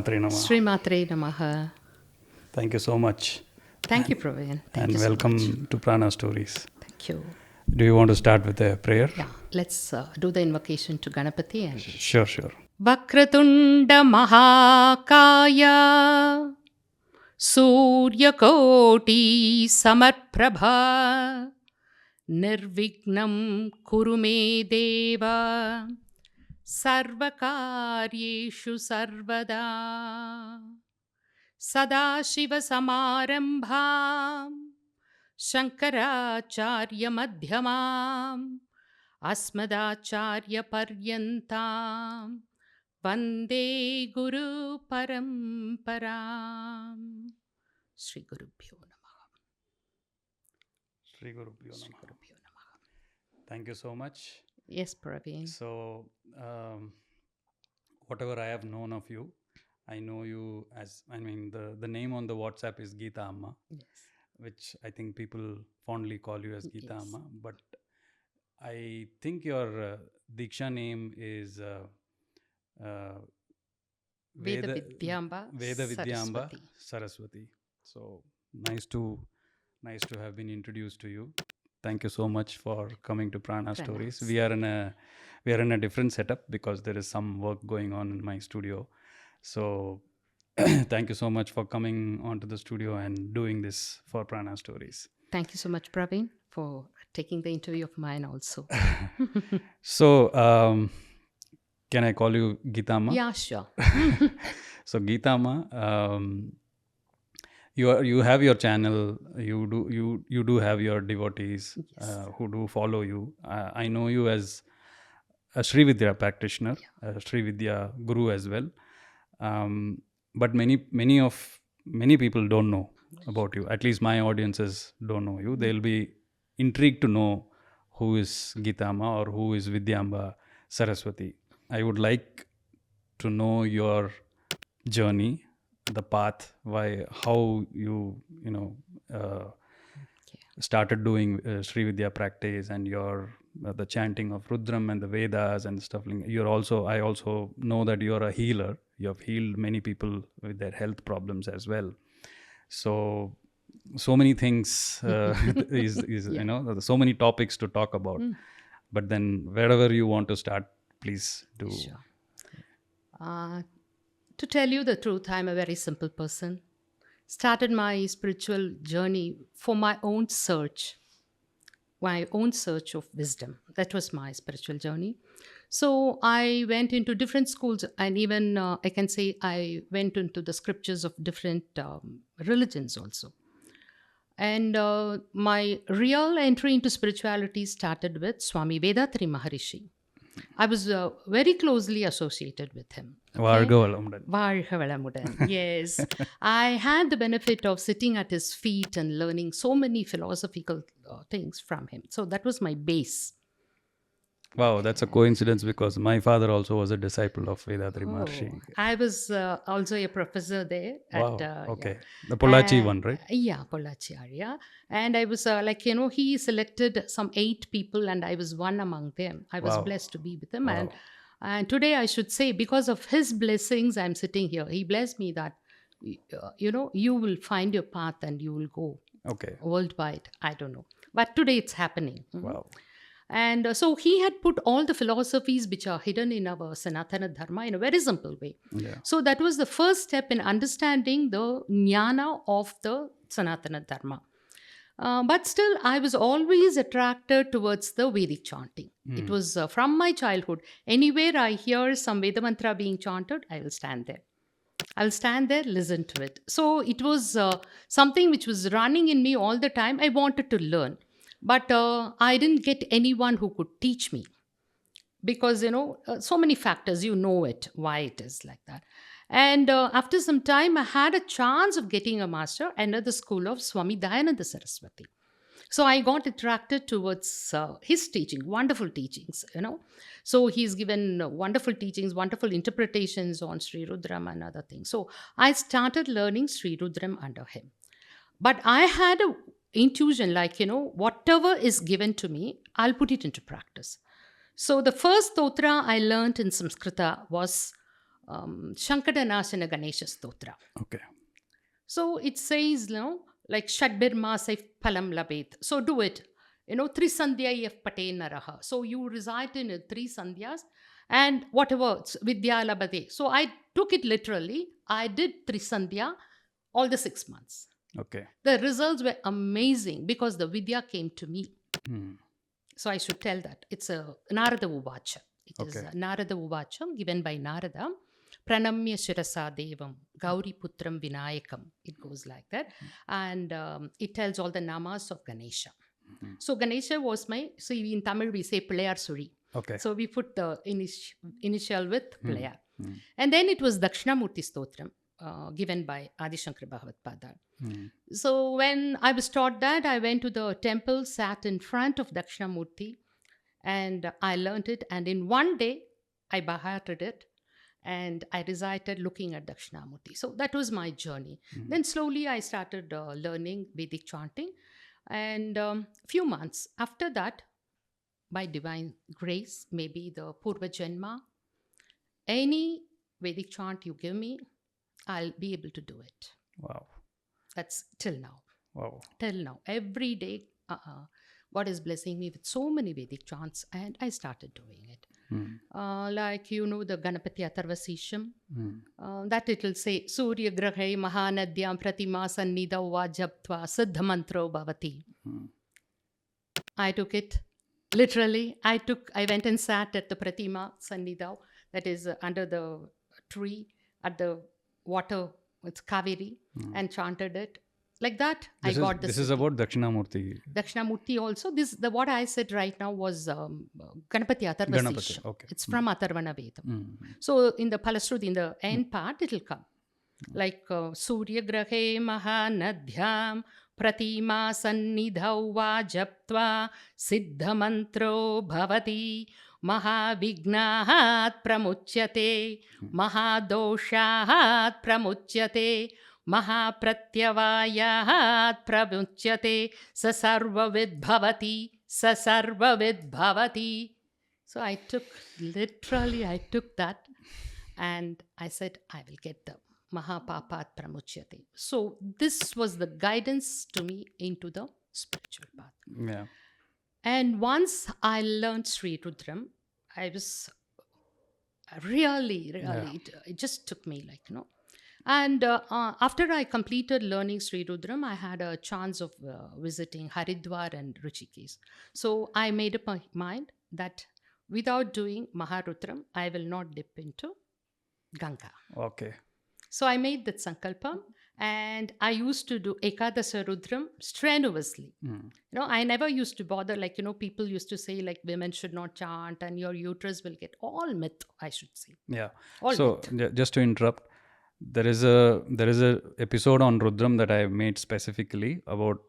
Matre Namaha. Sri Matre Namaha. Thank you so much. Thank you, Praveen. Thank and you welcome so much. to Prana Stories. Thank you. Do you want to start with a prayer? Yeah, let's do the invocation to Ganapati. And Sure. Vakratunda Mahakaya Suryakoti Samarprabha Nirvignam Kurume Deva Sarvakaryeshu Sarvada Sadashiva Samarambham Shankaracharya Madhyamam Asmadacharya Paryantam Vande Guru Paramparam. Sri Gurubhyo Namaha. Sri Gurubhyo Namaha. Thank you so much. Yes, Praveen. So, whatever I have known of you, I know you as, the name on the WhatsApp is Geetha Amma, Yes. which I think people fondly call you as Geetha Yes. Amma. But I think your Deeksha name is Veda Vidyamba. Veda Vidyamba Saraswati. Saraswati. So nice to have been introduced to you. Thank you so much for coming to Prana Stories. We are in a different setup because there is some work going on in my studio. So thank you so much for coming onto the studio and doing this for Prana Stories. Thank you so much, Praveen, for taking the interview of mine also. So can I call you Geetha Amma? Yeah, sure. So Geetha Amma, you have your channel. You do have your devotees. Yes. Who do follow you. I know you as a Sri Vidya practitioner, a Sri Vidya Guru as well. But many people don't know about you. At least my audiences don't know you. They'll be intrigued to know who is Geetha Amma or who is Vidhyamba Saraswati. I would like to know your journey, the path, how you started doing Sri Vidya practice, and your the chanting of Rudram and the Vedas and stuff. I also know that you're a healer. You have healed many people with their health problems as well. So many things so many topics to talk about. But then wherever you want to start, please do. Sure. To tell you the truth, I'm a very simple person. Started my spiritual journey for my own search of wisdom. That was my spiritual journey. So I went into different schools, and even I can say I went into the scriptures of different religions also. And my real entry into spirituality started with Swami Vedatri Maharishi. I was very closely associated with him. Varga Valamudan. Varga Valamudan, yes. I had the benefit of sitting at his feet and learning so many philosophical things from him. So that was my base. Wow, that's a coincidence because my father also was a disciple of Vedatri Maharshi. I was also a professor there. Wow, okay. The Pollachi one, right? Yeah, Pollachi area. And I was he selected some 8 people and I was one among them. I was blessed to be with him. Wow. And today I should say, because of his blessings, I'm sitting here. He blessed me that, you will find your path and you will go worldwide. I don't know. But today it's happening. Wow. And so he had put all the philosophies which are hidden in our Sanatana Dharma in a very simple way. Yeah. So that was the first step in understanding the jnana of the Sanatana Dharma. But still, I was always attracted towards the Vedic chanting. It was from my childhood. Anywhere I hear some Veda mantra being chanted, I will stand there. I'll stand there, listen to it. So it was something which was running in me all the time. I wanted to learn. But I didn't get anyone who could teach me. Because, so many factors, why it is like that. And after some time, I had a chance of getting a master under the school of Swami Dayananda Saraswati. So I got attracted towards his teaching, wonderful teachings, So he's given wonderful teachings, wonderful interpretations on Sri Rudram and other things. So I started learning Sri Rudram under him. But I had a intuition, whatever is given to me, I'll put it into practice. So the first stotra I learned in Sanskrita was Shankadanasana Ganesha Stotra. Okay. So it says, like Shadbir Masai Palam Labet. So do it. Tri Sandhya if Pate Naraha. So you recite in 3 Sandhyas and whatever, it's Vidya Labate. So I took it literally. I did 3 Sandhya all the 6 months. Okay. The results were amazing because the Vidya came to me. So I should tell that. It's a Narada Uvacha. It is Okay. a Narada Uvacha given by Narada. Pranamya Shirasa Devam, Gauri Putram Vinayakam. It goes like that. And it tells all the namas of Ganesha. So Ganesha was in Tamil we say Playar Suri. Okay. So we put the initial with Playar. And then it was Dakshinamurti Stotram. Given by Adi Shankara Bhagavad. So when I was taught that, I went to the temple, sat in front of Dakshinamurti, and I learned it. And in one day, I bahated it, and I recited looking at Dakshinamurti. So that was my journey. Then slowly I started learning Vedic chanting, and a few months after that, by divine grace, maybe the Purva Janma, any Vedic chant you give me, I'll be able to do it. Wow. That's till now. Wow. Till now. Every day, God is blessing me with so many Vedic chants, and I started doing it. Like, the Ganapati Atharvasisham, that it will say, Surya Grahe Mahanadyam Pratima Sannidhav Vajaptva Siddha Mantro Bhavati. I took it literally. I went and sat at the Pratima Sannidhav, that is under the tree at the water, it's Kaveri, and chanted it. Like that, This is about Dakshinamurti. Dakshinamurti also. What I said right now was Ganapati Atharvasisham. Okay. It's from Atharvana Veda. So in the Palasruti, in the end part, it will come. Like Surya Grahe Mahanadhyam Pratima Sannidhav Vajaptva Siddha Mantro Bhavati Mahavignahat Pramuchyate Mahadoshahat Pramuchyate Mahapratyavayahat Pramuchyate Sasarvavid Bhavati. So I took that and I said, I will get the Mahapapat Pramuchyate. So this was the guidance to me into the spiritual path. Yeah. And once I learned Sri Rudram, I was really, it just took me And after I completed learning Sri Rudram, I had a chance of visiting Haridwar and Rishikesh. So I made up my mind that without doing Maharudram, I will not dip into Ganga. Okay. So I made that sankalpa, and I used to do Ekadasa Rudram strenuously. I never used to bother, people used to say, women should not chant and your uterus will get all myth, I should say. Yeah. All myth. Just to interrupt, there is a episode on Rudram that I have made specifically about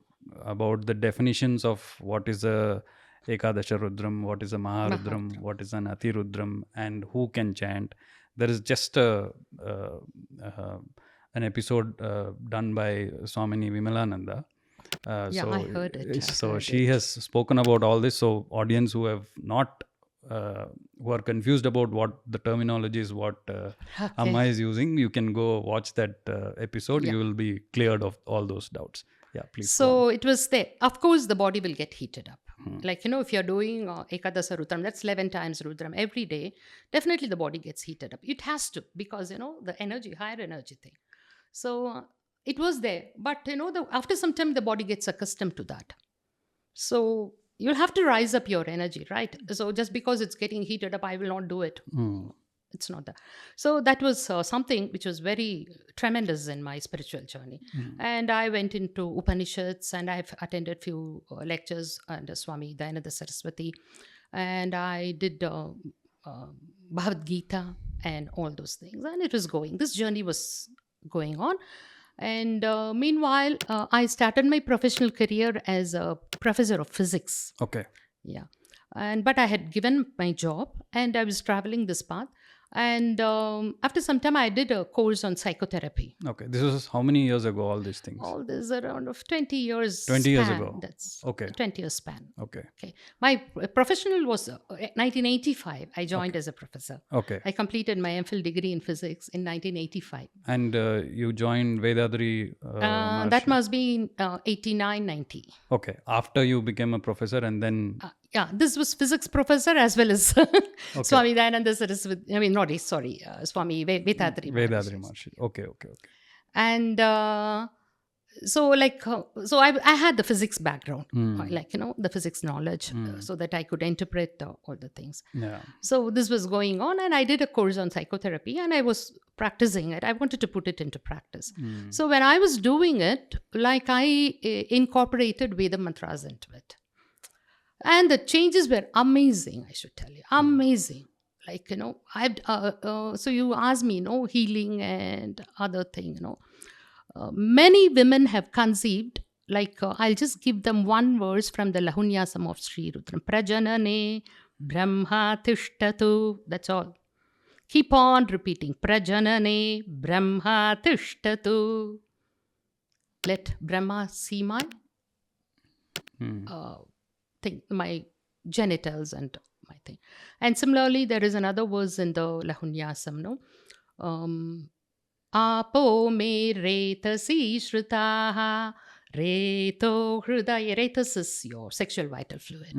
the definitions of what is a Ekadasha Rudram, what is a Maharudram, what is an Ati Rudram, and who can chant. There is just an episode done by Swamini Vimalananda. I heard it. She has spoken about all this. So audience who have not, who are confused about what the terminology is, what Amma is using, you can go watch that episode. You will be cleared of all those doubts. Yeah, please. So it was there. Of course, the body will get heated up. If you're doing Ekadasa Rudram, that's 11 times Rudram every day, definitely the body gets heated up. It has to, because, the energy, higher energy thing. So it was there. But, after some time, the body gets accustomed to that. So you'll have to rise up your energy, right? So just because it's getting heated up, I will not do it. It's not that. So that was something which was very tremendous in my spiritual journey. And I went into Upanishads, and I've attended few lectures under Swami Dayananda Saraswati. And I did Bhagavad Gita and all those things. And it was going. This journey was going on. And meanwhile, I started my professional career as a professor of physics. Okay. Yeah. But I had given my job and I was traveling this path. And after some time, I did a course on psychotherapy. Okay. This was how many years ago, all these things? All this around of 20 years 20 years span. ago. That's Okay. 20 years span. Okay. Okay. My professional was 1985. I joined as a professor. Okay. I completed my MPhil degree in physics in 1985. And you joined Vedadri That must be in 89, 90. Okay. After you became a professor and then... Yeah, this was physics professor as well as Swami Dayananda Saraswati. I mean, not sorry, Swami Vedadri. Vedadri Maharshi. Okay. And so I had the physics background, like, the physics knowledge, so that I could interpret all the things. Yeah. So this was going on, and I did a course on psychotherapy, and I was practicing it. I wanted to put it into practice. So when I was doing it, like, I incorporated Veda mantras into it. And the changes were amazing, I should tell you. Amazing. Like, so you asked me, healing and other thing, many women have conceived, like, I'll just give them one verse from the Lahunyasam of Sri Rudram. Prajanane Brahma Tishtatu. That's all. Keep on repeating. Prajanane Brahma Tishtatu. Let Brahma see my my genitals and my thing. And similarly, there is another verse in the Lahunyasam, Apo me retasi shrutaha reto hridaya. Retas is your sexual vital fluid.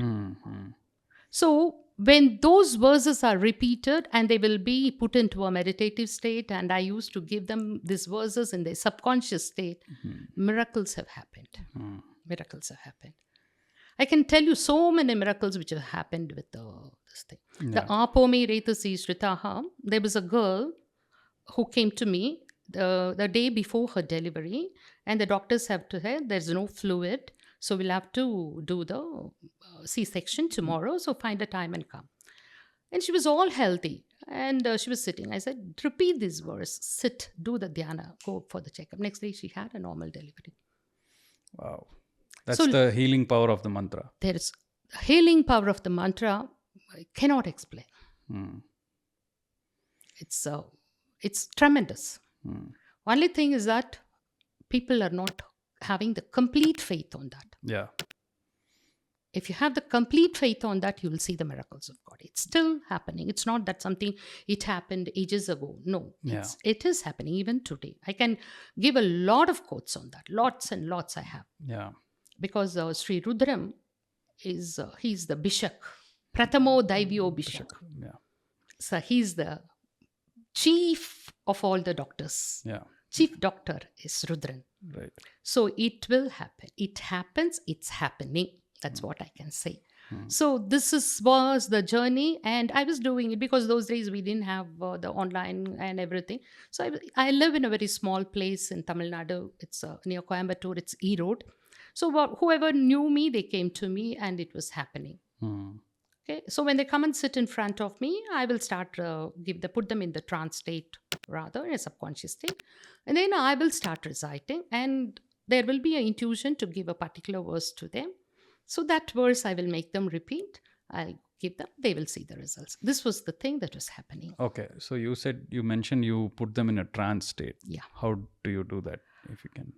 So when those verses are repeated and they will be put into a meditative state, and I used to give them these verses in their subconscious state, miracles have happened. Miracles have happened. I can tell you so many miracles which have happened with this thing. Yeah. The Apome Retasi Shritaha, there was a girl who came to me the day before her delivery, and the doctors have to say there's no fluid, so we'll have to do the C-section tomorrow, so find a time and come. And she was all healthy, and she was sitting. I said, repeat this verse, sit, do the dhyana, go for the checkup. Next day she had a normal delivery. Wow. That's the healing power of the mantra. There is healing power of the mantra. I cannot explain. It's tremendous. Only thing is that people are not having the complete faith on that. Yeah. If you have the complete faith on that, you will see the miracles of God. It's still happening. It's not that something, it happened ages ago. No, it is happening even today. I can give a lot of quotes on that. Lots and lots I have. Yeah. Because Sri Rudram is, he's the Bishak. Pratamo Daivyo Bishak. Yeah. So he's the chief of all the doctors. Yeah. Chief doctor is Rudran. Right. So it will happen. It happens. It's happening. That's what I can say. So this was the journey, and I was doing it because those days we didn't have the online and everything. So I live in a very small place in Tamil Nadu. It's near Coimbatore. It's E Road. So whoever knew me, they came to me, and it was happening. Okay. So when they come and sit in front of me, I will start put them in the trance state, rather in a subconscious state, and then I will start reciting, and there will be an intuition to give a particular verse to them. So that verse I will make them repeat. I'll give them, they will see the results. This was the thing that was happening. Okay. So you mentioned you put them in a trance state. Yeah. How do you do that, if you can?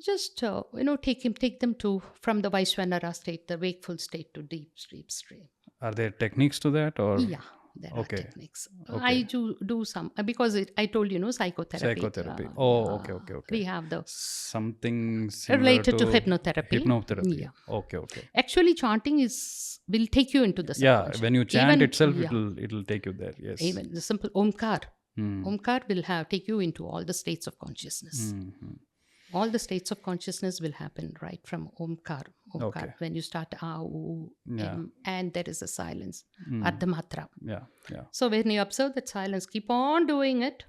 Just, take them from the Vaishwanara state, the wakeful state, to deep sleep state. Are there techniques to that, or? Yeah, there are techniques. Okay. I do some, because I told you, psychotherapy. Psychotherapy. Okay. We have the something similar related to hypnotherapy. Hypnotherapy. Yeah. Okay. Actually, chanting will take you into the subconscious. Yeah, when you chant itself, it'll take you there. Yes. Even the simple Omkar. Omkar will take you into all the states of consciousness. All the states of consciousness will happen right from Omkar. Okay. When you start and there is a silence, Ardhamatra. Yeah. So when you observe that silence, keep on doing it.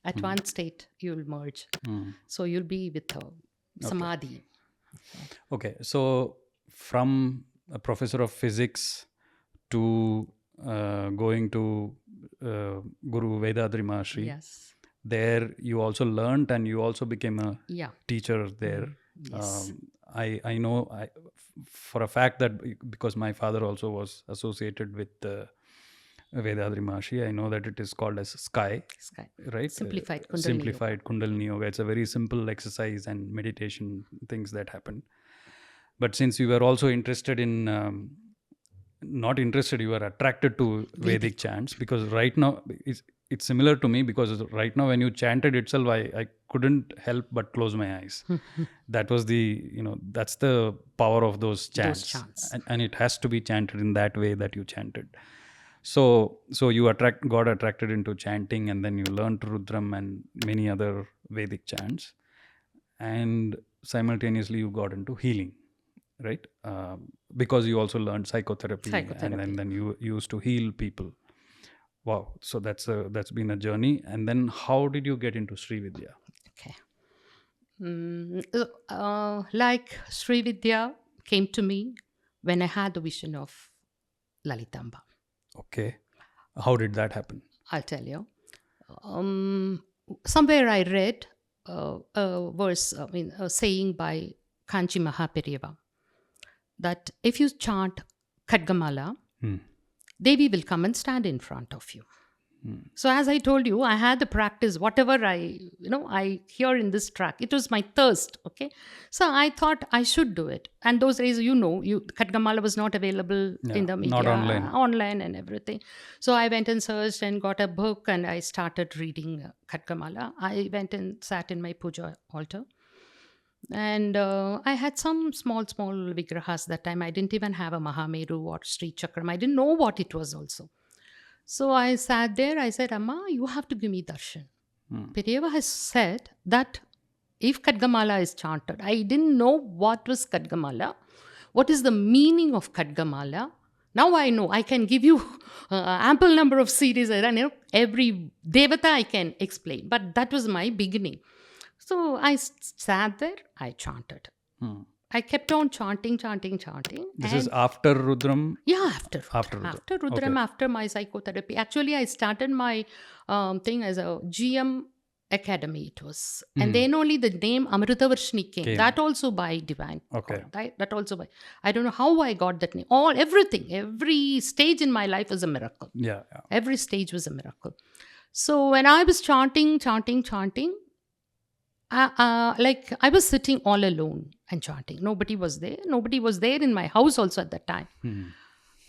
At one state, you'll merge. So you'll be with Samadhi. Okay. So from a professor of physics to going to Guru Vedadri Maharshi. Yes. There you also learned, and you also became a teacher there. Yes. I know for a fact that because my father also was associated with Vedadri Maharshi. I know that it is called as sky, Sky. right? Simplified Kundalini Simplified Kundalini Yoga. It's a very simple exercise and meditation things that happen. But since you were also interested in, not interested, you were attracted to Vedic chants, because right now it's similar to me, because right now when you chanted itself, I couldn't help but close my eyes. That was that's the power of those chants. And it has to be chanted in that way that you chanted. So you got attracted into chanting, and then you learned Rudram and many other Vedic chants, and simultaneously you got into healing, right? Because you also learned psychotherapy. And then you used to heal people. Wow. So that's been a journey. And then how did you get into Sri Vidya? Okay. Like Sri Vidya came to me when I had the vision of Lalitamba. Okay. How did that happen? I'll tell you. Somewhere I read a verse, a saying by Kanchi Mahaperiyava, that if you chant Khadgamala, Devi will come and stand in front of you. So as I told you, I had the practice, whatever I hear in this track, it was my thirst, okay? So I thought I should do it. And those days, Khadgamala was not available in the media. Not online and everything. So I went and searched and got a book and I started reading Khadgamala. I went and sat in my puja altar. And I had some small vigrahas that time. I didn't even have a Mahameru or Sri Chakram. I didn't know what it was also. So I sat there. I said, Amma, you have to give me darshan. Periyava has said that if Khadgamala is chanted, I didn't know what was Khadgamala. What is the meaning of Khadgamala? Now I know. I can give you ample number of series. Every devata I can explain. But that was my beginning. So I sat there, I chanted. I kept on chanting. This is after Rudram? Yeah, after Rudram, okay. After my psychotherapy. Actually, I started my thing as a GM Academy, it was. And then only the name Amrutha Varshinee came. That also by divine. Okay. That also by, I don't know how I got that name. Every stage in my life was a miracle. Yeah. Every stage was a miracle. So when I was chanting, I was sitting all alone and chanting. Nobody was there. Nobody was there in my house also at that time.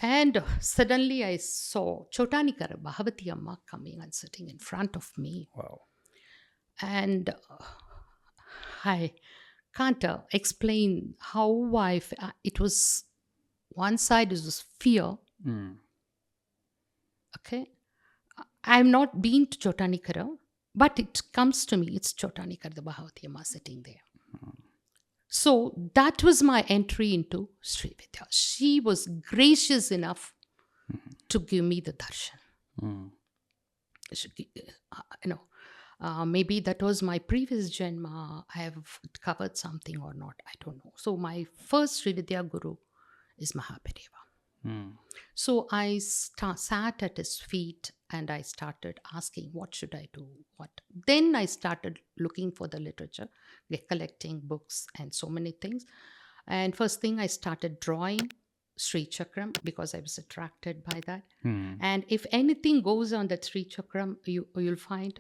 And suddenly I saw Chottanikkara Bhagavathi Amma coming and sitting in front of me. Wow. And I can't explain how it was, one side was fear. Okay. I've not been to Chottanikkara. But it comes to me, it's Chottanikkara Bhagavathi Amma sitting there. So that was my entry into Sri Vidya. She was gracious enough to give me the darshan. Maybe that was my previous janma. I have covered something or not, I don't know. So my first Sri Vidya Guru is Mahaperiyava. So I sat at his feet and I started asking, what should I do? Then I started looking for the literature, collecting books and so many things. And first thing, I started drawing Sri Chakram because I was attracted by that. And if anything goes on that Sri Chakram, you'll find,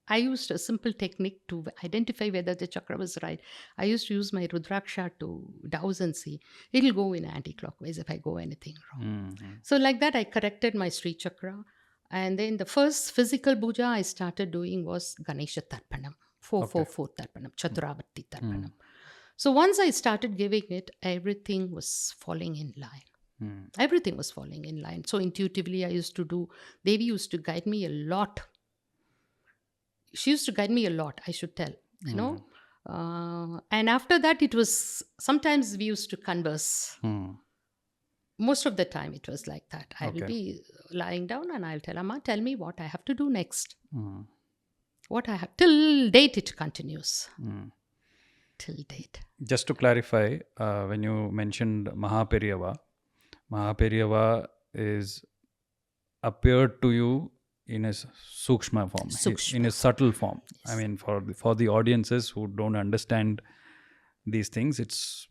I used a simple technique to identify whether the chakra was right. I used to use my Rudraksha to douse and see. It'll go in anti-clockwise if I go anything wrong. So like that, I corrected my Sri Chakra. And then the first physical puja I started doing was Ganesha Tarpanam, 444 Tarpanam, Chaturavati Tarpanam. So once I started giving it, everything was falling in line. Everything was falling in line. So intuitively I used to do, Devi used to guide me a lot. She used to guide me a lot, I should tell, and after that, it was, sometimes we used to converse. Most of the time, it was like that. I will be lying down and I'll tell Amma, tell me what I have to do next. What I have, till date it continues. Till date. Just to clarify, when you mentioned Mahaperiyava is appeared to you in a sukshma form, in a subtle form. Yes. I mean, for the audiences who don't understand these things, it's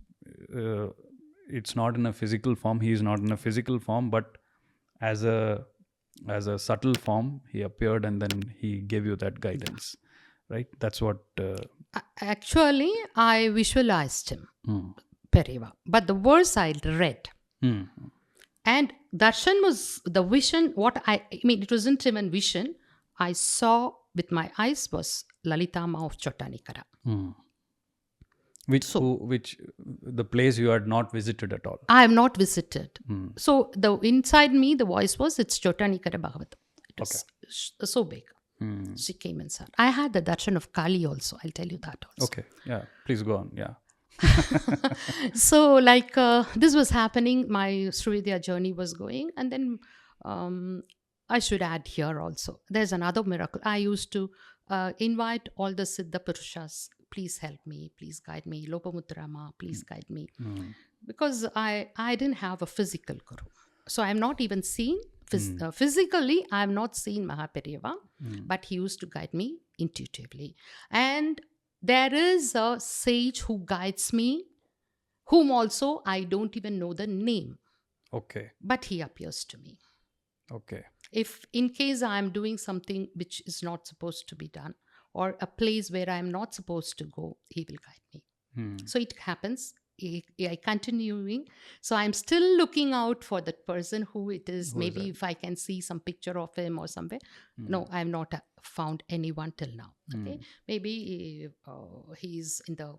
not in a physical form. He is not in a physical form, but as a subtle form, he appeared and then he gave you that guidance, right? That's what Actually, I visualized him, hmm. Periva. But the verse I read. Hmm. And darshan was the vision. It wasn't even vision. I saw with my eyes was Lalita Amma of Chottanikkara. Hmm. Which the place you had not visited at all. I have not visited. Hmm. So the inside me, the voice was, it's Chottanikkara Bhagavathi. It was so big. Hmm. She came inside. I had the darshan of Kali also. I'll tell you that also. Okay. Yeah. Please go on. Yeah. So this was happening. My Sri Vidya journey was going. And then I should add here also. There's another miracle. I used to invite all the Siddha Purushas. Please help me. Please guide me. Lopamudrama, please guide me. Because I didn't have a physical guru. So I'm not even seen. Physically, I have not seen Mahaperiva. But he used to guide me intuitively. And there is a sage who guides me, whom also I don't even know the name. Okay. But he appears to me. Okay. If in case I am doing something which is not supposed to be done, or a place where I am not supposed to go, he will guide me. So it happens. I continuing. So I'm still looking out for that person who it is. Maybe if I can see some picture of him or somewhere. No, I have not found anyone till now. Okay, maybe he's in the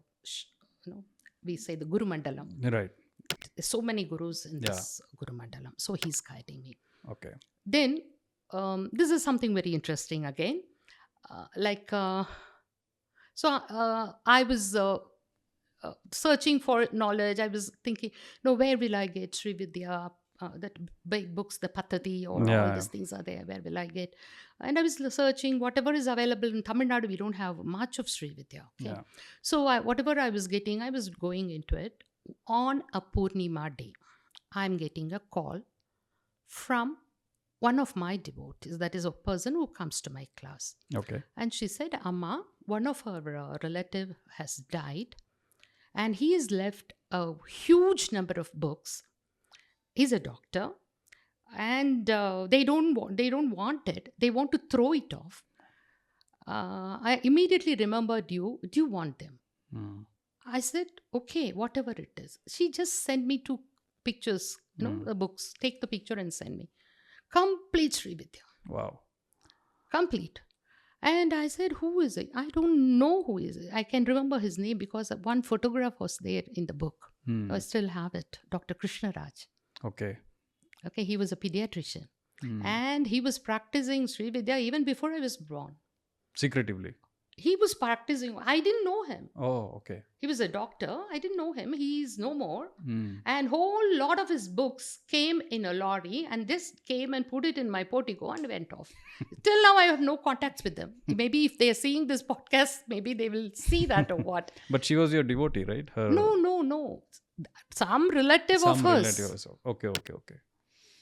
we say the Guru Mandalam. Right. There's so many gurus in this Guru Mandalam. So he's guiding me. Okay. Then this is something very interesting again. I was searching for knowledge. I was thinking, where will I get Sri Vidya? That big books, the Pattati, or all these things are there. Where will I get? And I was searching whatever is available in Tamil Nadu. We don't have much of Sri Vidya. Okay? Yeah. So whatever I was getting, I was going into it. On a Purnima day, I'm getting a call from one of my devotees. That is a person who comes to my class. Okay. And she said, Amma, one of her relative has died. And he has left a huge number of books. He's a doctor, and they don't want it. They want to throw it off. I immediately remembered you. Do you want them? I said, okay, whatever it is. She just sent me 2 pictures, the books. Take the picture and send me. Complete Sri Vidya. Wow. Complete. And I said, who is it? I don't know who is it. I can remember his name because one photograph was there in the book. I still have it. Dr. Krishna Raj. Okay. Okay, he was a pediatrician. And he was practicing Sri Vidya even before I was born. Secretively. He was practicing. I didn't know him. Oh, okay. He was a doctor. I didn't know him. He's no more. And whole lot of his books came in a lorry and this came and put it in my portico and went off. Till now, I have no contacts with them. Maybe if they're seeing this podcast, maybe they will see that or what. But she was your devotee, right? Her... No. Some relative of hers. Okay.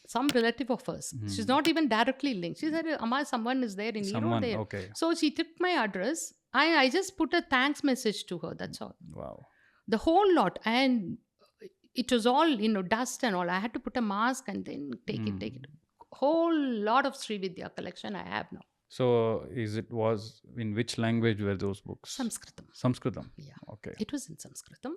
Some relative of hers. She's not even directly linked. She said, Amma, someone is there in Europe there. Okay. So she took my address. I just put a thanks message to her. That's all. Wow. The whole lot. And it was all, dust and all. I had to put a mask and then take it. Whole lot of Sri Vidya collection I have now. So in which language were those books? Sanskritam. Yeah. Okay. It was in Sanskritam.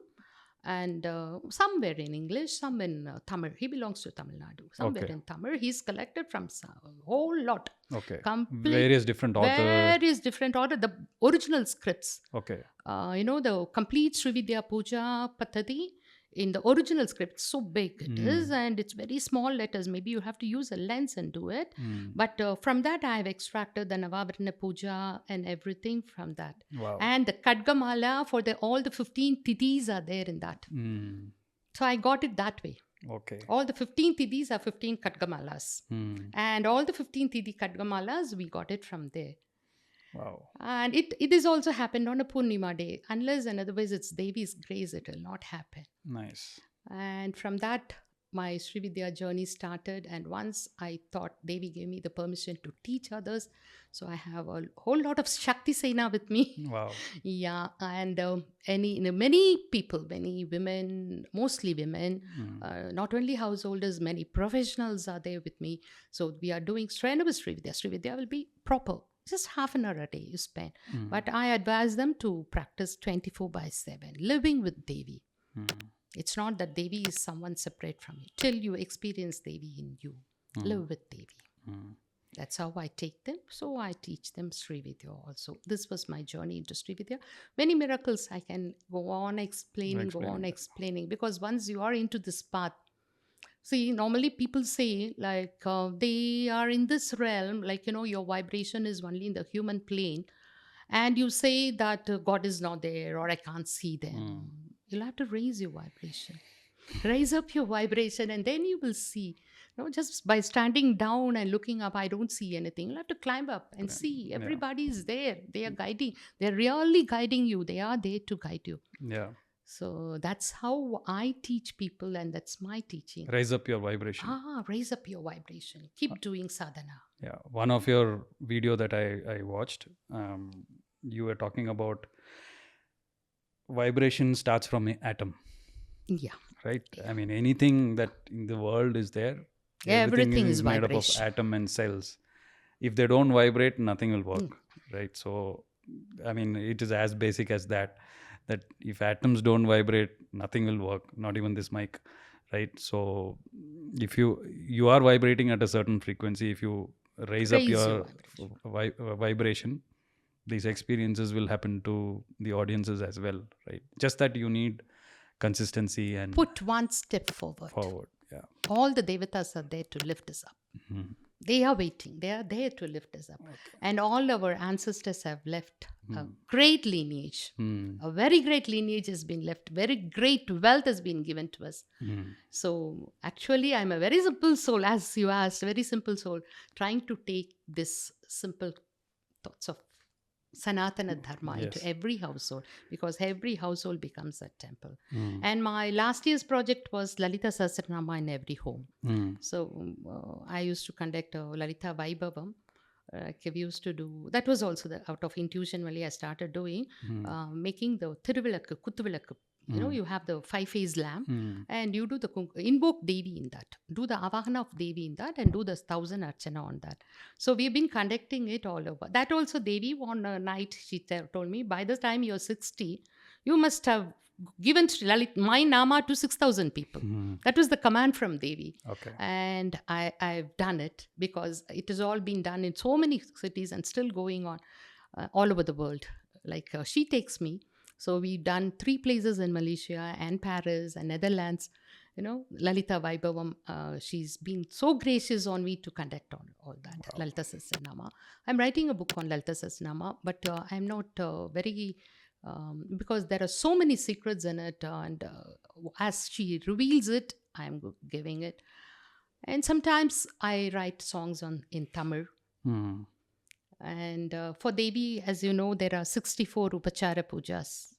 And some were in English, some in Tamil. He belongs to Tamil Nadu. Some were in Tamil. He's collected from a whole lot. Okay. Various different authors. The original scripts. Okay. The complete Sri Vidya Puja Pattati in the original script. So big it is, and it's very small letters. Maybe you have to use a lens and do it. But from that, I have extracted the Navavarna Puja and everything from that. Wow. And the Kadgamala for all the 15 tithis are there in that. So I got it that way. Okay. All the 15 tithis are 15 Kadgamalas. And all the 15 tithi Kadgamalas, we got it from there. Wow. And it is also happened on a Purnima day. Unless and otherwise it's Devi's grace, it will not happen. Nice. And from that, my Sri Vidya journey started. And once I thought Devi gave me the permission to teach others. So I have a whole lot of Shakti Sena with me. Wow. Yeah, and many people, many women, mostly women, not only householders, many professionals are there with me. So we are doing strenuous Sri Vidya. Sri Vidya will be proper. Just half an hour a day you spend. But I advise them to practice 24/7, living with Devi. It's not that Devi is someone separate from you. Till you experience Devi in you, live with Devi. That's how I take them. So I teach them Sri Vidya also. This was my journey into Sri Vidya. Many miracles I can go on explaining. Because once you are into this path, see, normally people say like they are in this realm, like, your vibration is only in the human plane. And you say that God is not there or I can't see them. You'll have to raise your vibration. Raise up your vibration and then you will see. Just by standing down and looking up, I don't see anything. You'll have to climb up and see. Everybody is there. They are guiding. They're really guiding you. They are there to guide you. Yeah. So that's how I teach people, and that's my teaching. Raise up your vibration. Raise up your vibration. Keep doing sadhana. Yeah. One of your video that I watched, you were talking about vibration starts from an atom. Yeah. Right? I mean, anything that in the world is there, everything is made vibration. up of atom and cells. If they don't vibrate, nothing will work. Right? So, I mean, it is as basic as that if atoms don't vibrate, nothing will work, not even this mic. Right? So, if you are vibrating at a certain frequency, if you raise up your vibration, these experiences will happen to the audiences as well. Right? Just that you need consistency and put one step forward. Yeah. All the devatas are there to lift us up. They are waiting. They are there to lift us up. Okay. And all our ancestors have left a great lineage. A very great lineage has been left. Very great wealth has been given to us. So actually, I'm a very simple soul, as you asked, very simple soul, trying to take this simple thoughts of Sanatana Dharma into every household, because every household becomes a temple. And my last year's project was Lalita Sahasranama in every home. So I used to conduct a Lalita Vaibhavam. We used to do, that was also out of intuition only I started doing, making the Thiruvilakku, Kuttuvilakku. You have the 5-phase lamp and you do invoke Devi in that. Do the Avahana of Devi in that and do the 1,000 Archana on that. So we've been conducting it all over. That also Devi on a night, she told me, by the time you're 60, you must have given my Nama to 6,000 people. That was the command from Devi. Okay. And I've done it because it has all been done in so many cities and still going on all over the world. Like she takes me. So we've done 3 places in Malaysia and Paris and Netherlands. Lalita Vaibhavam, she's been so gracious on me to conduct all that. Wow. Lalita Sahasranama. I'm writing a book on Lalita Sahasranama, but I'm not very... because there are so many secrets in it, and as she reveals it, I'm giving it. And sometimes I write songs in Tamil. And for Devi, as you know, there are 64 Upachara Pujas.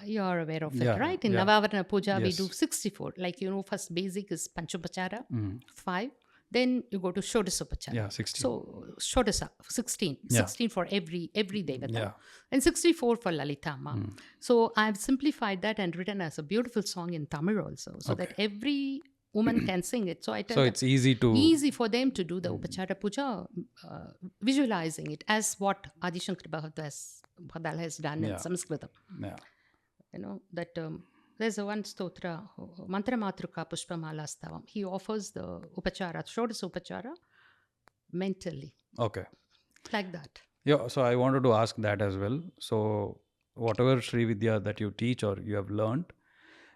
You are aware of it, right? In Navavarna Puja, we do 64. Like, first basic is Panchopachara, 5. Then you go to Shodasopachara. Yeah, 16. So, Shodasa, 16. 16 for every Devata. Yeah. And 64 for Lalita Amma. So, I've simplified that and written as a beautiful song in Tamil also. So that every woman can sing it. So I tell them, it's easy for them to do the Upachara Puja, visualizing it as what Adi Shankara Bhagavathi has done in Sanskritam. Yeah. That there's a one stotra, Mantra Matruka Pushpamala Stavam. He offers the Upachara, Shodasa Upachara, mentally. Okay. Like that. Yeah, so I wanted to ask that as well. So whatever Sri Vidya that you teach or you have learned,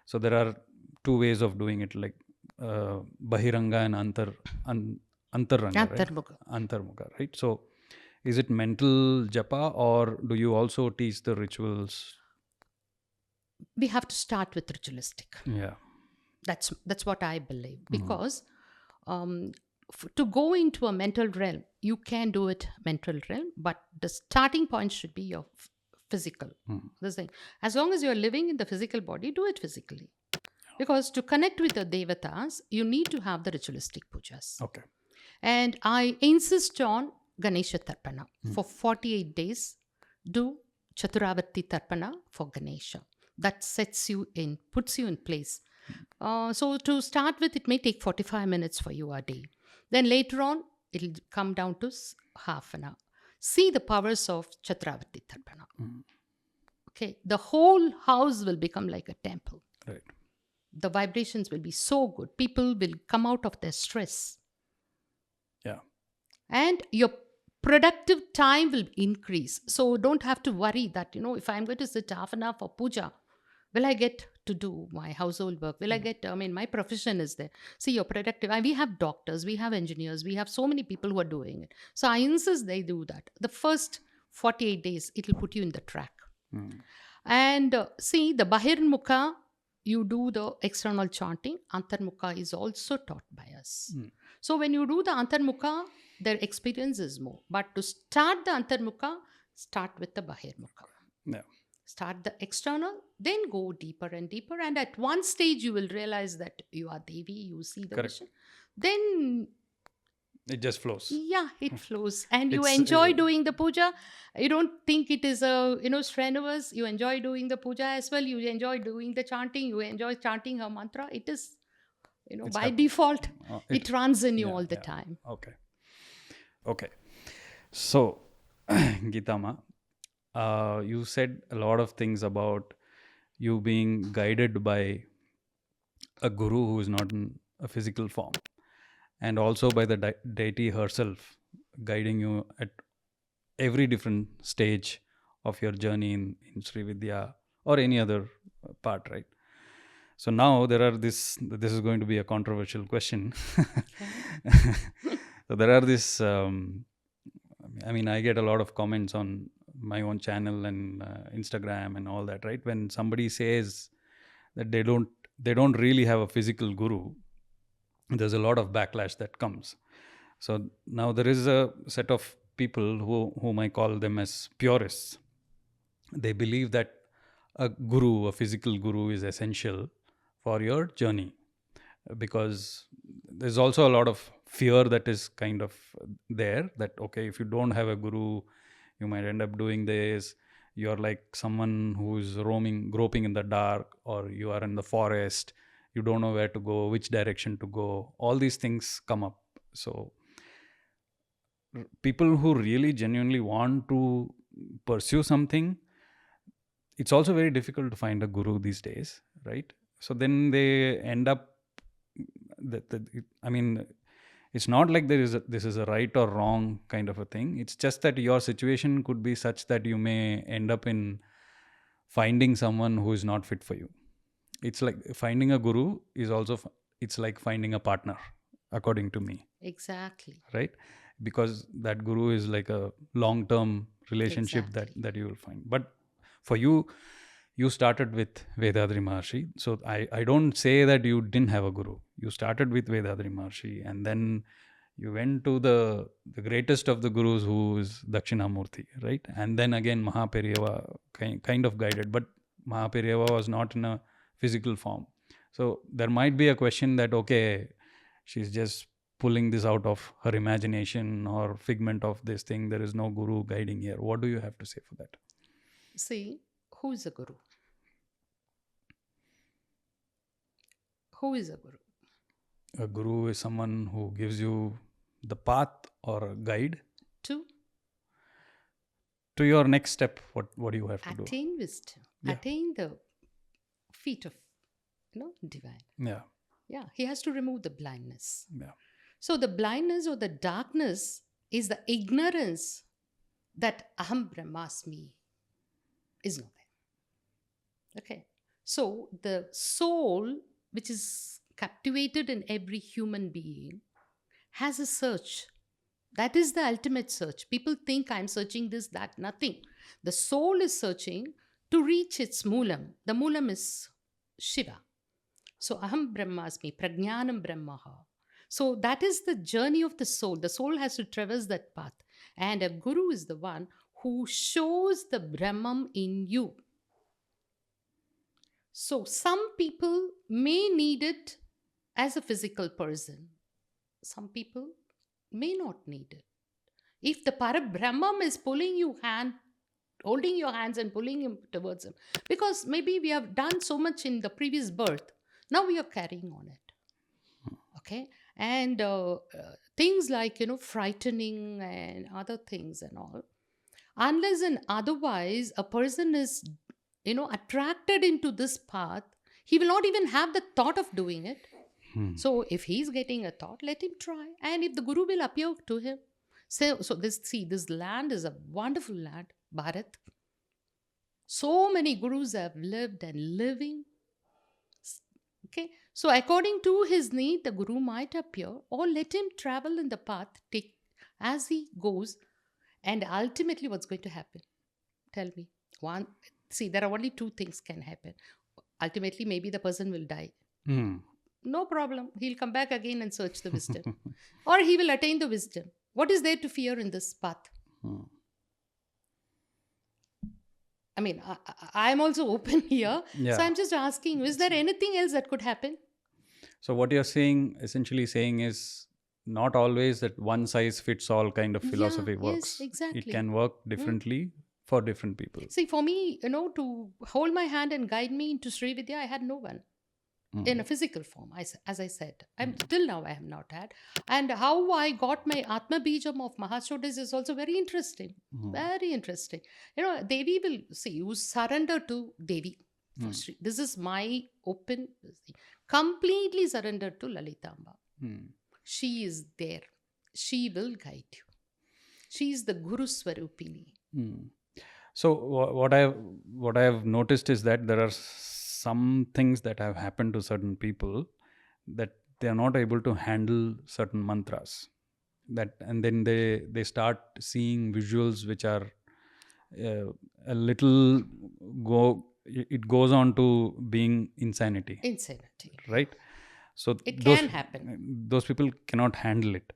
so there are 2 ways of doing it, like Bahiranga and Antarranga, right? Antarmukha, right? So is it mental japa, or do you also teach the rituals? We have to start with ritualistic. Yeah. That's what I believe. Because to go into a mental realm, you can do it mental realm, but the starting point should be your physical. This thing. As long as you're living in the physical body, do it physically. Because to connect with the devatas, you need to have the ritualistic pujas. Okay. And I insist on Ganesha Tarpana. For 48 days, do Chaturavati Tarpana for Ganesha. That puts you in place. So to start with, it may take 45 minutes for you a day. Then later on, it'll come down to half an hour. See the powers of Chaturavati Tarpana. Okay, the whole house will become like a temple. Right. The vibrations will be so good. People will come out of their stress. Yeah. And your productive time will increase. So don't have to worry that, if I'm going to sit half an hour for puja, will I get to do my household work? Will I get, my profession is there. See, you're productive. We have doctors, we have engineers, we have so many people who are doing it. So I insist they do that. The first 48 days, it'll put you in the track. And see, the Bahirmukha, you do the external chanting. Antarmukha is also taught by us. So when you do the Antarmukha, their experience is more. But to start the Antarmukha, start with the Bahirmukha. Yeah. Start the external, then go deeper and deeper. And at one stage, you will realize that you are Devi, you see the Correct. vision. Then it just flows. Yeah, it flows. And you It's, enjoy doing the puja. You don't think it is strenuous. You enjoy doing the puja as well. You enjoy doing the chanting. You enjoy chanting her mantra. It is, It's by happening. default, it runs in you yeah, all the yeah. time. Okay. So, Geetha Amma, you said a lot of things about you being guided by a guru who is not in a physical form, and also by the deity herself guiding you at every different stage of your journey in Sri Vidya or any other part, right? So now this is going to be a controversial question. So there are this, I get a lot of comments on my own channel and Instagram and all that, right? When somebody says that they don't really have a physical guru, there's a lot of backlash that comes. So now there is a set of people whom I call them as purists. They believe that a physical guru is essential for your journey, because there's also a lot of fear that is kind of there, that okay, if you don't have a guru, you might end up doing this. You're like someone who's groping in the dark, or you are in the forest, you don't know where to go, which direction to go. All these things come up. So people who really genuinely want to pursue something, it's also very difficult to find a guru these days, right? So then they end up it's not like this is a right or wrong kind of a thing. It's just that your situation could be such that you may end up in finding someone who is not fit for you. It's like finding a guru is also, it's like finding a partner, according to me. Exactly. Right? Because that guru is like a long-term relationship Exactly. that you will find. But for you started with Vedadri Maharshi. So I don't say that you didn't have a guru. You started with Vedadri Maharshi, and then you went to the greatest of the gurus, who is Dakshinamurti, right? And then again Maha kind of guided, but Maha was not in a physical form. So there might be a question that, okay, she's just pulling this out of her imagination or figment of this thing. There is no guru guiding here. What do you have to say for that? See, who is a guru? Who is a guru? A guru is someone who gives you the path or a guide to your next step. What do you have to do? Attain wisdom. Yeah. Attain the feet of divine. Yeah. Yeah. He has to remove the blindness. Yeah. So the blindness or the darkness is the ignorance that Aham Brahmasmi is not there. Okay. So the soul, which is captivated in every human being, has a search. That is the ultimate search. People think I'm searching this, that, nothing. The soul is searching to reach its moolam. The moolam is Shiva. So Aham Brahmasmi, Prajnanam Brahmaha. So that is the journey of the soul. The soul has to traverse that path. And a guru is the one who shows the Brahman in you. So some people may need it as a physical person. Some people may not need it. If the Parabrahman is pulling you hand, holding your hands and pulling him towards him, because maybe we have done so much in the previous birth, now we are carrying on it. Okay, and things like frightening and other things and all, unless and otherwise a person is attracted into this path, he will not even have the thought of doing it. So if he's getting a thought, let him try. And if the guru will appear to him, so this land is a wonderful land, Bharat. So many gurus have lived and living. Okay, so according to his need, the guru might appear, or let him travel in the path, take as he goes. And ultimately, what's going to happen? Tell me. One, see, there are only two things can happen. Ultimately, maybe the person will die. No problem. He'll come back again and search the wisdom. Or he will attain the wisdom. What is there to fear in this path? I mean, I'm also open here. Yeah. So I'm just asking, is there anything else that could happen? So what you're essentially saying is not always that one size fits all kind of philosophy works. Yes, exactly. It can work differently for different people. See, for me, to hold my hand and guide me into Sri Vidya, I had no one. In a physical form, as I said. Till now I have not had. And how I got my Atma Bijam of Mahashodis is also very interesting. Very interesting. Devi will see, you surrender to Devi. This is my open, completely surrender to Lalitamba. She is there. She will guide you. She is the Guru Swarupini. So what I have noticed is that there are some things that have happened to certain people that they are not able to handle certain mantras, and then they start seeing visuals which are a little it goes on to being insanity, right? So it can happen. Those people cannot handle it.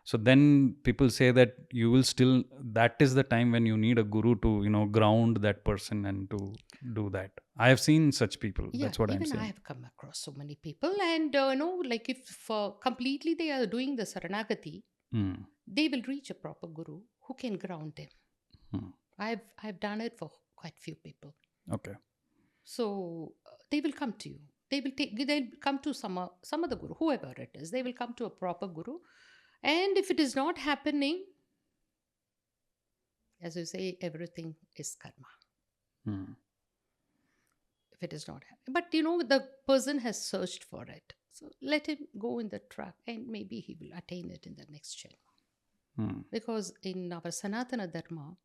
So then people say that that is the time when you need a guru to ground that person and to do that. I have seen such people. Yeah, that's what I'm even saying. I have come across so many people, and like if completely they are doing the Saranagati, they will reach a proper guru who can ground them. I've done it for quite few people. Okay. So they will come to you. They'll come to some other guru, whoever it is. They will come to a proper guru. And if it is not happening, as you say, everything is karma. If it is not happening. But the person has searched for it. So let him go in the track and maybe he will attain it in the next Janma. Because in our Sanatana Dharma,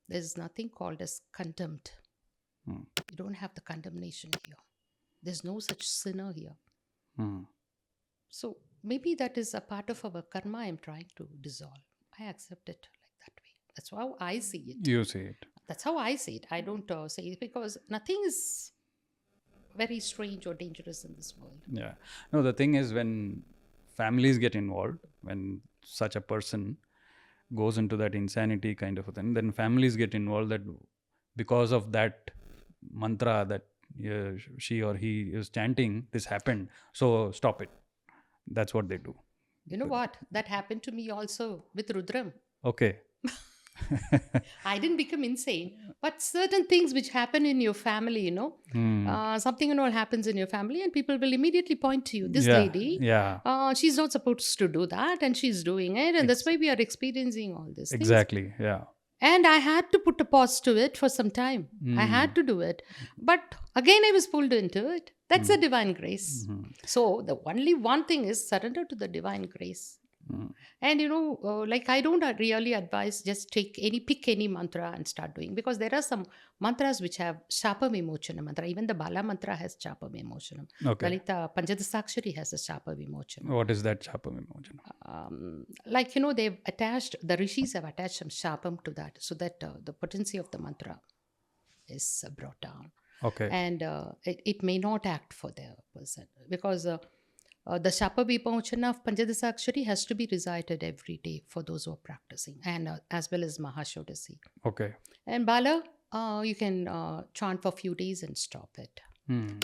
there's nothing called as condemned. You don't have the condemnation here. There's no such sinner here. So maybe that is a part of our karma I'm trying to dissolve. I accept it like that way. That's how I see it. You see it. That's how I see it. I don't say it because nothing is very strange or dangerous in this world. Yeah. No, the thing is when families get involved, when such a person goes into that insanity kind of a thing, then families get involved that because of that mantra that she or he is chanting, this happened. So stop it. That's what they do. You know what? That happened to me also with Rudram. Okay. I didn't become insane, but certain things which happen in your family, something and all happens in your family, and people will immediately point to you. This lady, she's not supposed to do that, and she's doing it, and that's why we are experiencing all this. Exactly. Things. Yeah. And I had to put a pause to it for some time. I had to do it, but again I was pulled into it. That's a divine grace. So the only one thing is surrender to the divine grace. And like I don't really advise just pick any mantra and start doing, because there are some mantras which have Shapa Vimochana mantra. Even the Bala mantra has Shapa Vimochana. Okay. Lalita Panchadasakshari has a Shapa Vimochana. What is that Shapa Vimochana? Like they've attached, the rishis have attached some Shapam to that, so that the potency of the mantra is brought down. Okay. And it may not act for the person, because the Shapa Vimochana of Panchadasakshari has to be recited every day for those who are practicing, and as well as Mahashodasi. Okay. And Bala, you can chant for a few days and stop it.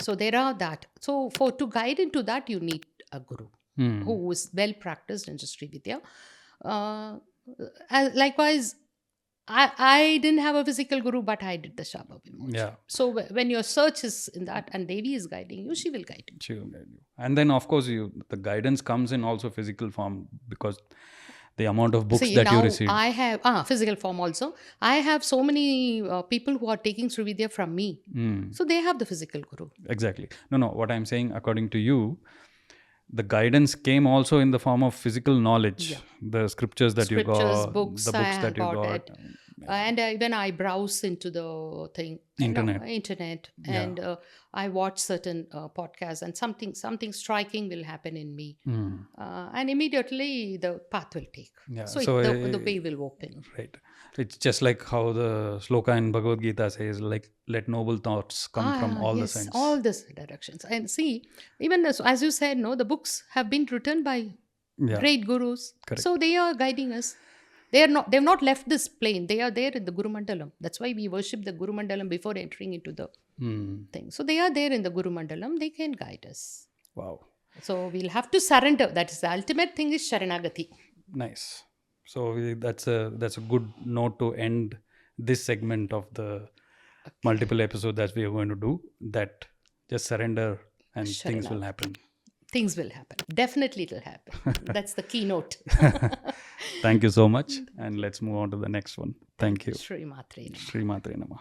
So there are that. So to guide into that, you need a guru who is well practiced in Sri Vidya. Likewise, I didn't have a physical guru, but I did the Shabha Vimoksha. Yeah. So when your search is in that and Devi is guiding you, she will guide you. She will guide you. And then, of course, the guidance comes in also physical form, because the amount of books that you receive. I have physical form also. I have so many people who are taking Sri Vidya from me. So they have the physical guru. Exactly. No. What I'm saying, according to you, the guidance came also in the form of physical knowledge. Yeah. The scriptures that you got, books, the books that you got. It. And even I browse into the thing, internet, and I watch certain podcasts, and something striking will happen in me, and immediately the path will take. Yeah. So the way will open. Right. It's just like how the sloka in Bhagavad Gita says, like, let noble thoughts come from all the senses. All these directions. And see, even as you said, the books have been written by great gurus. Correct. So they are guiding us. They've not left this plane. They are there in the Guru Mandalam. That's why we worship the Guru Mandalam before entering into the thing. So they are there in the Guru Mandalam. They can guide us. Wow. So we'll have to surrender. That is the ultimate thing, is Sharanagati. Nice. So that's a good note to end this segment of the multiple episodes that we are going to do. That just surrender and things will happen. Things will happen. Definitely it will happen. That's the keynote. Thank you so much. And let's move on to the next one. Thank you. Shri Matre Namah. Shri Matre Namah.